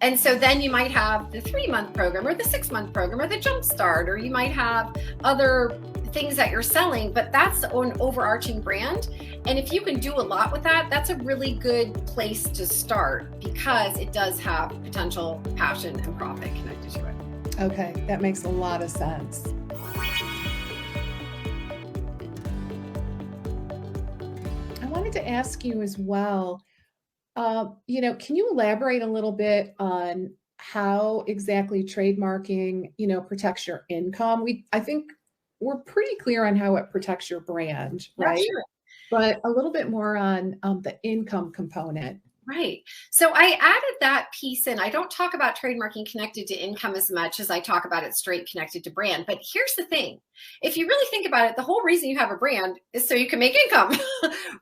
And so then you might have the 3-month program or the 6-month program or the Jumpstart, or you might have other things that you're selling, but that's an overarching brand. And if you can do a lot with that, that's a really good place to start because it does have potential passion and profit connected to it. Okay, that makes a lot of sense. I wanted to ask you as well, can you elaborate a little bit on how exactly trademarking, protects your income? I think we're pretty clear on how it protects your brand, Yeah, right? sure. But a little bit more on the income component. Right. So I added that piece in. I don't talk about trademarking connected to income as much as I talk about it straight connected to brand. But here's the thing. If you really think about it, the whole reason you have a brand is so you can make income,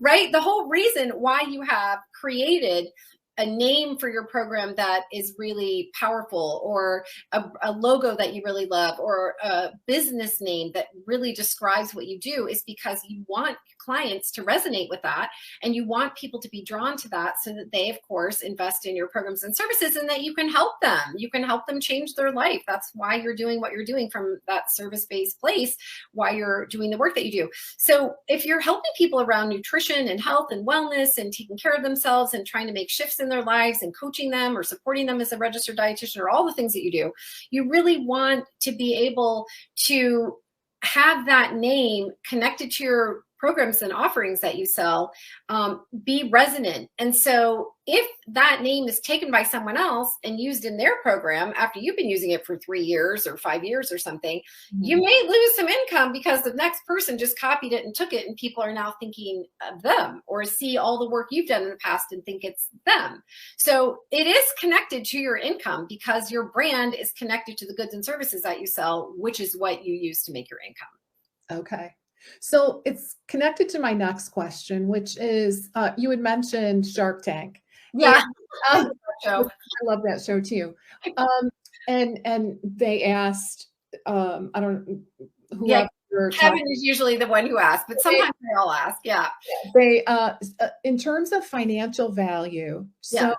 right? The whole reason why you have created a name for your program that is really powerful, or a logo that you really love, or a business name that really describes what you do, is because you want clients to resonate with that, and you want people to be drawn to that so that they, of course, invest in your programs and services, and that you can help them. You can help them change their life. That's why you're doing what you're doing from that service-based place, why you're doing the work that you do. So if you're helping people around nutrition and health and wellness and taking care of themselves and trying to make shifts in their lives and coaching them or supporting them as a registered dietitian, or all the things that you do, you really want to be able to have that name connected to your programs and offerings that you sell, be resonant. And so if that name is taken by someone else and used in their program after you've been using it for 3 years or 5 years or something, you may lose some income because the next person just copied it and took it, and people are now thinking of them, or see all the work you've done in the past and think it's them. So it is connected to your income because your brand is connected to the goods and services that you sell, which is what you use to make your income. Okay. So it's connected to my next question, which is, you had mentioned Shark Tank. Yeah. And, I love that show too. And they asked, I don't know, yeah, Kevin is usually the one who asks, but sometimes they all ask. Yeah. They, in terms of financial value. So Yeah.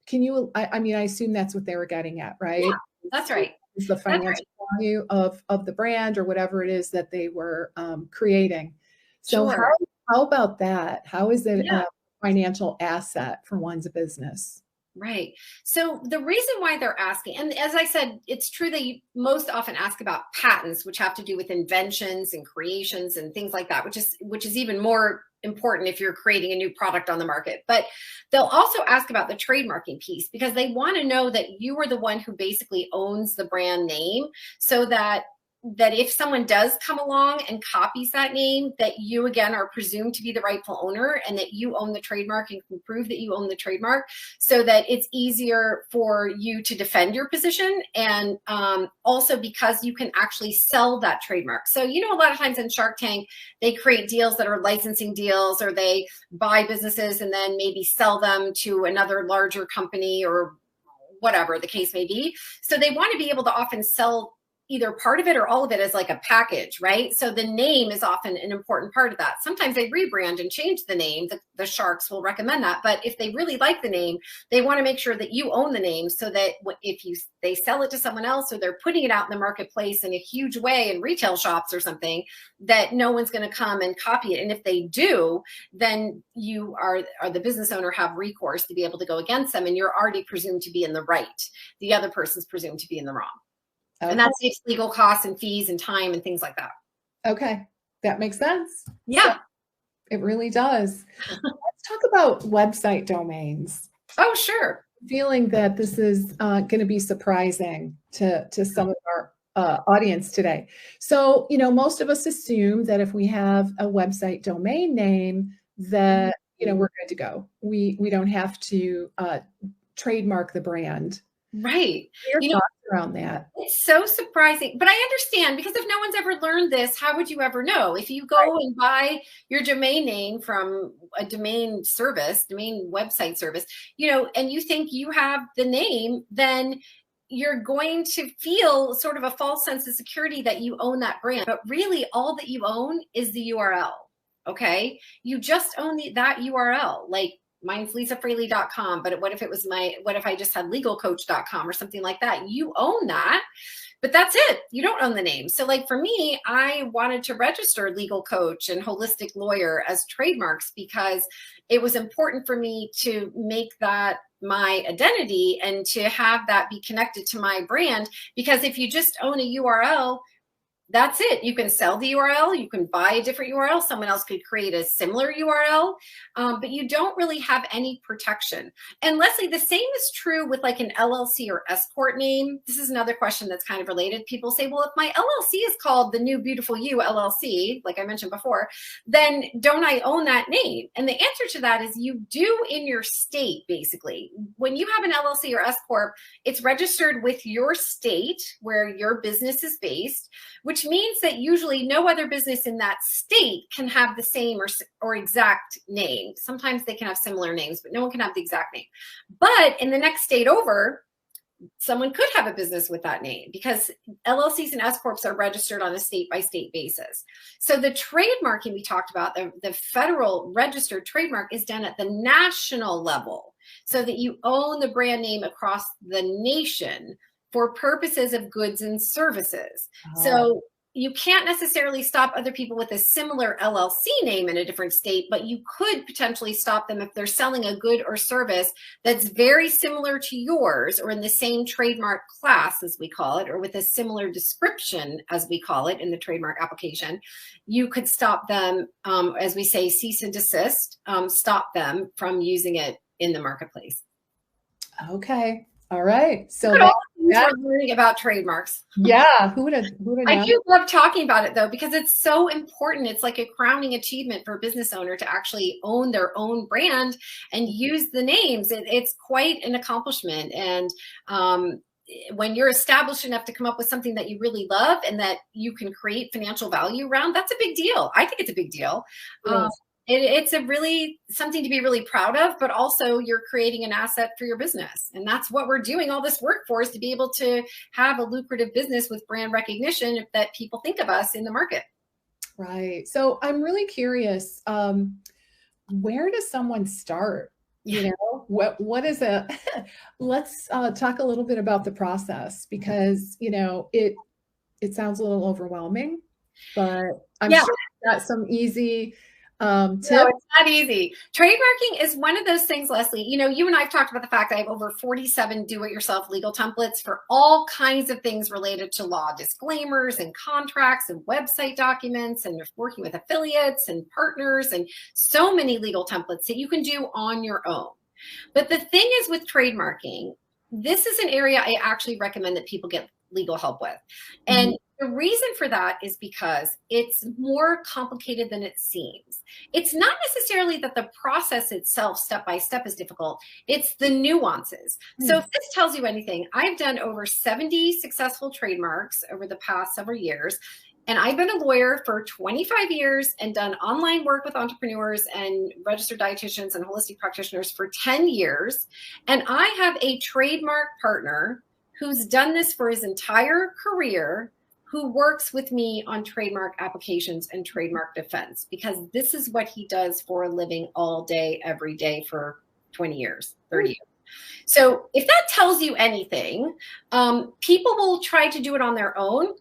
can you, I mean, I assume that's what they were getting at, right? Yeah, that's right. Is the financial value of the brand or whatever it is that they were creating. So Sure. how about that? How is it a financial asset for one's business? Right. So the reason why they're asking, and as I said, it's true that you most often ask about patents, which have to do with inventions and creations and things like that, which is even more important if you're creating a new product on the market. But they'll also ask about the trademarking piece because they want to know that you are the one who basically owns the brand name, so that if someone does come along and copies that name, that you again are presumed to be the rightful owner, and that you own the trademark and can prove that you own the trademark, so that it's easier for you to defend your position. And also because you can actually sell that trademark. So, a lot of times in Shark Tank, they create deals that are licensing deals, or they buy businesses and then maybe sell them to another larger company, or whatever the case may be. So they want to be able to often sell either part of it or all of it as like a package, right? So the name is often an important part of that. Sometimes they rebrand and change the name. The sharks will recommend that. But if they really like the name, they want to make sure that you own the name, so that if they sell it to someone else, or they're putting it out in the marketplace in a huge way in retail shops or something, that no one's going to come and copy it. And if they do, then you are the business owner, have recourse to be able to go against them, and you're already presumed to be in the right. The other person's presumed to be in the wrong. Okay. And that saves legal costs and fees and time and things like that. Okay. That makes sense. Yeah. So it really does. Let's talk about website domains. Oh, sure. Feeling that this is going to be surprising to some of our audience today. So, most of us assume that if we have a website domain name, that, we're good to go. We don't have to trademark the brand. Right. Your thoughts around that? It's so surprising, but I understand, because if no one's ever learned this, how would you ever know? If you go and buy your domain name from a domain website service, and you think you have the name, then you're going to feel sort of a false sense of security that you own that brand. But really, all that you own is the URL. Okay. You just own that URL. Like, mine's lisafraley.com, but what if it was what if I just had legalcoach.com or something like that? You own that. But that's it. You don't own the name. So like for me, I wanted to register legal coach and holistic lawyer as trademarks because it was important for me to make that my identity and to have that be connected to my brand. Because if you just own a URL, that's it. You can sell the URL, you can buy a different URL, someone else could create a similar URL, but you don't really have any protection. And Lesli, the same is true with like an LLC or S Corp name. This is another question that's kind of related. People say, well, if my LLC is called the New Beautiful You LLC, like I mentioned before, then don't I own that name? And the answer to that is you do in your state, basically. When you have an LLC or S Corp, it's registered with your state where your business is based, which means that usually no other business in that state can have the same or exact name. Sometimes they can have similar names, but no one can have the exact name. But in the next state over, someone could have a business with that name because LLCs and S Corps are registered on a state-by-state basis. So the trademarking we talked about, the federal registered trademark is done at the national level so that you own the brand name across the nation for purposes of goods and services. So you can't necessarily stop other people with a similar LLC name in a different state, but you could potentially stop them if they're selling a good or service that's very similar to yours or in the same trademark class, as we call it, or with a similar description, as we call it in the trademark application. You could stop them, as we say, cease and desist, stop them from using it in the marketplace. Okay. All right. So we're learning about trademarks. Yeah. Who would have I do love talking about it though, because it's so important. It's like a crowning achievement for a business owner to actually own their own brand and use the names. It's quite an accomplishment. And when you're established enough to come up with something that you really love and that you can create financial value around, that's a big deal. I think it's a big deal. Yes. It's a really something to be really proud of, but also you're creating an asset for your business. And that's what we're doing all this work for, is to be able to have a lucrative business with brand recognition that people think of us in the market. Right. So I'm really curious, where does someone start? You know, what is let's talk a little bit about the process, because, you know, it sounds a little overwhelming, but I'm sure you've got some easy tips. No, it's not easy. Trademarking is one of those things, Lesli. You know, you and I have talked about the fact that I have over 47 do-it-yourself legal templates for all kinds of things related to law, disclaimers and contracts and website documents and working with affiliates and partners, and so many legal templates that you can do on your own. But the thing is with trademarking, this is an area I actually recommend that people get legal help with. And the reason for that is because it's more complicated than it seems. It's not necessarily that the process itself, step by step, is difficult. It's the nuances. So if this tells you anything, I've done over 70 successful trademarks over the past several years. And I've been a lawyer for 25 years and done online work with entrepreneurs and registered dietitians and holistic practitioners for 10 years. And I have a trademark partner who's done this for his entire career, who works with me on trademark applications and trademark defense, because this is what he does for a living all day, every day for 20 years, 30 years. So if that tells you anything, people will try to do it on their own.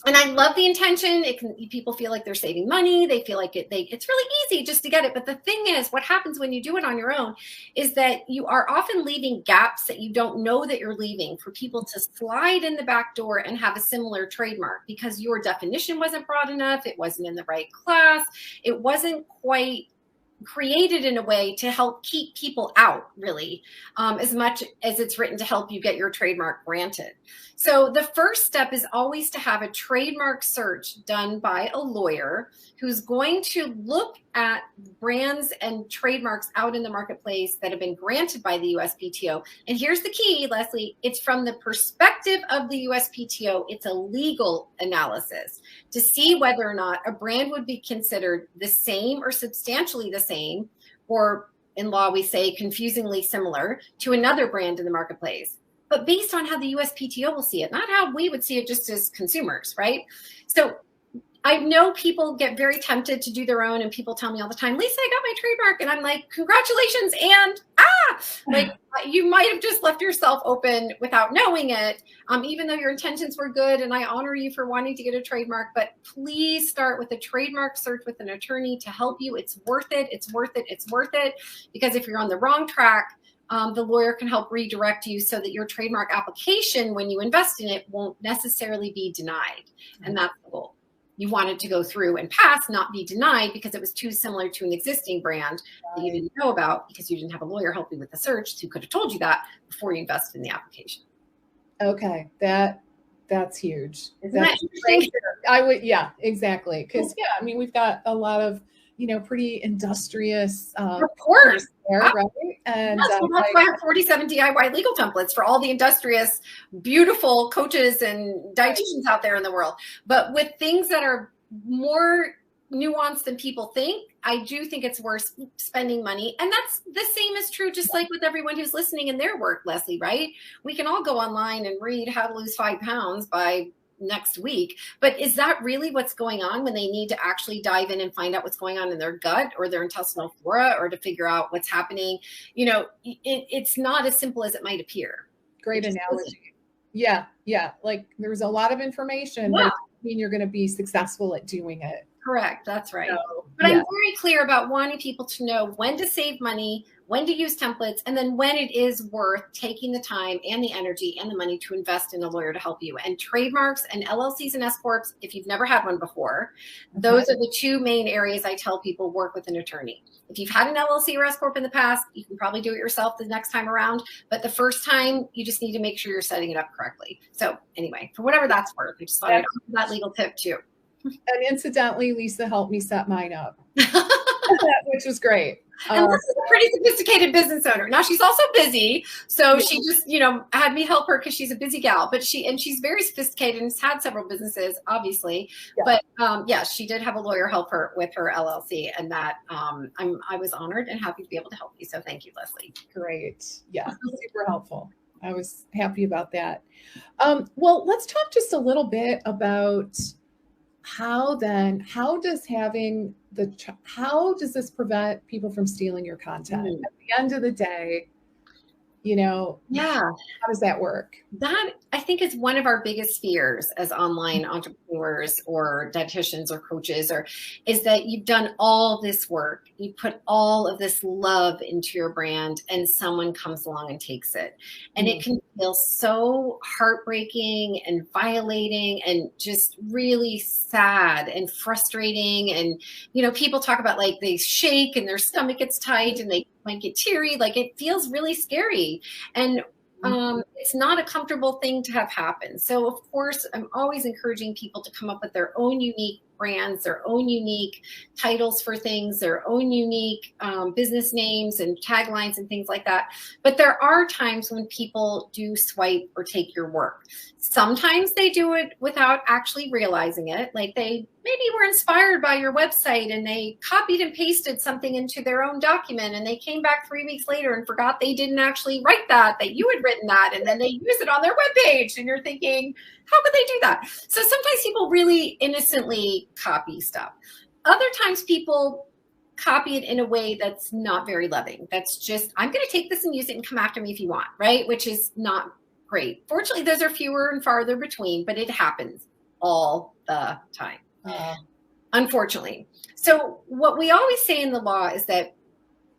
And I love the intention. People feel like they're saving money. They feel like it's really easy just to get it. But the thing is, what happens when you do it on your own is that you are often leaving gaps that you don't know that you're leaving for people to slide in the back door and have a similar trademark, because your definition wasn't broad enough. It wasn't in the right class. It wasn't quite created in a way to help keep people out, really, as much as it's written to help you get your trademark granted. So the first step is always to have a trademark search done by a lawyer who's going to look at brands and trademarks out in the marketplace that have been granted by the USPTO. And here's the key, Lesli, it's from the perspective of the USPTO. It's a legal analysis to see whether or not a brand would be considered the same or substantially the same, or in law we say confusingly similar, to another brand in the marketplace, but based on how the USPTO will see it, not how we would see it just as consumers, right? So I know people get very tempted to do their own, and people tell me all the time, Lisa, I got my trademark. And I'm like, congratulations. And like you might have just left yourself open without knowing it, even though your intentions were good. And I honor you for wanting to get a trademark, but please start with a trademark search with an attorney to help you. It's worth it. It's worth it. It's worth it. Because if you're on the wrong track, the lawyer can help redirect you so that your trademark application, when you invest in it, won't necessarily be denied. And that's the goal. You want it to go through and pass, not be denied because it was too similar to an existing brand that you didn't know about because you didn't have a lawyer help you with the search who could have told you that before you invested in the application. Okay, that's huge. Isn't that interesting? I would, yeah, exactly. Because yeah, I mean, we've got a lot of pretty industrious of course there, right? And that's why I have 47 DIY legal templates for all the industrious, beautiful coaches and dietitians out there in the world. But with things that are more nuanced than people think, I do think it's worth spending money. And that's the same is true, just like with everyone who's listening in their work, Leslie, right? We can all go online and read how to lose 5 pounds by next week, but is that really what's going on when they need to actually dive in and find out what's going on in their gut or their intestinal flora or to figure out what's happening? It's not as simple as it might appear. Great analogy. Yeah. Like there's a lot of information, but it doesn't mean you're going to be successful at doing it. Correct. That's right. But I'm very clear about wanting people to know when to save money, when to use templates, and then when it is worth taking the time and the energy and the money to invest in a lawyer to help you. And trademarks and LLCs and S Corps, if you've never had one before, those are the two main areas I tell people work with an attorney. If you've had an LLC or S Corp in the past, you can probably do it yourself the next time around. But the first time, you just need to make sure you're setting it up correctly. So anyway, for whatever that's worth, I just thought I'd offer that legal tip too. And incidentally, Lisa helped me set mine up, which was great. And Lisa's a pretty sophisticated business owner. Now she's also busy, so she just, had me help her because she's a busy gal. But she's very sophisticated and has had several businesses, obviously. Yeah. But she did have a lawyer help her with her LLC, and that I was honored and happy to be able to help you. So thank you, Leslie. Great, yeah, super helpful. I was happy about that. Well, let's talk just a little bit about how does this prevent people from stealing your content? At the end of the day, how does that work? That I think is one of our biggest fears as online entrepreneurs or dietitians or coaches, is that you've done all this work, you put all of this love into your brand, and someone comes along and takes it. And it can feel so heartbreaking and violating and just really sad and frustrating. And, people talk about like they shake and their stomach gets tight and they might get teary. Like it feels really scary. And it's not a comfortable thing to have happen. So of course, I'm always encouraging people to come up with their own unique brands, their own unique titles for things, their own unique business names and taglines and things like that. But there are times when people do swipe or take your work. Sometimes they do it without actually realizing it. Like they maybe were inspired by your website and they copied and pasted something into their own document, and they came back 3 weeks later and forgot they didn't actually write that you had written that, and then they use it on their webpage, and you're thinking, how could they do that? So sometimes people really innocently copy stuff. Other times people copy it in a way that's not very loving. That's just, I'm going to take this and use it and come after me if you want, right? Which is not great. Fortunately, those are fewer and farther between, but it happens all the time. Unfortunately. So what we always say in the law is that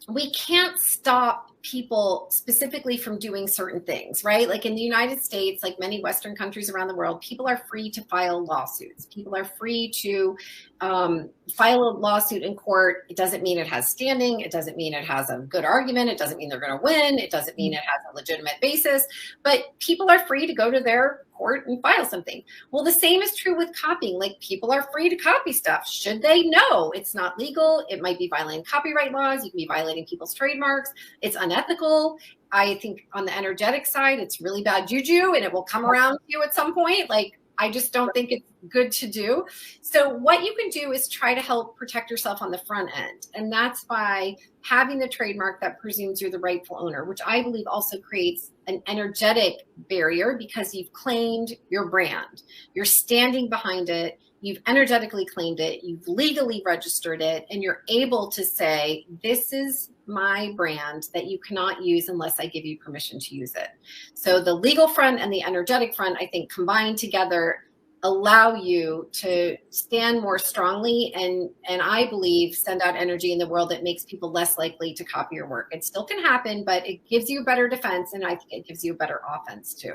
we can't stop people specifically from doing certain things, right? Like in the United States, like many Western countries around the world, people are free to file lawsuits. People are free to file a lawsuit in court. It doesn't mean it has standing. It doesn't mean it has a good argument. It doesn't mean they're going to win. It doesn't mean it has a legitimate basis, but people are free to go to their court and file something. Well, the same is true with copying. Like people are free to copy stuff. Should they? No, it's not legal. It might be violating copyright laws. You can be violating people's trademarks. It's unethical. I think on the energetic side, it's really bad juju and it will come around to you at some point. Like, I just don't think it's good to do. So what you can do is try to help protect yourself on the front end. And that's by having the trademark that presumes you're the rightful owner, which I believe also creates an energetic barrier because you've claimed your brand. You're standing behind it. you've energetically claimed it, you've legally registered it, and you're able to say, this is my brand that you cannot use unless I give you permission to use it. So the legal front and the energetic front, I think, combined together allow you to stand more strongly and I believe send out energy in the world that makes people less likely to copy your work. It still can happen, but it gives you a better defense, and I think it gives you a better offense too.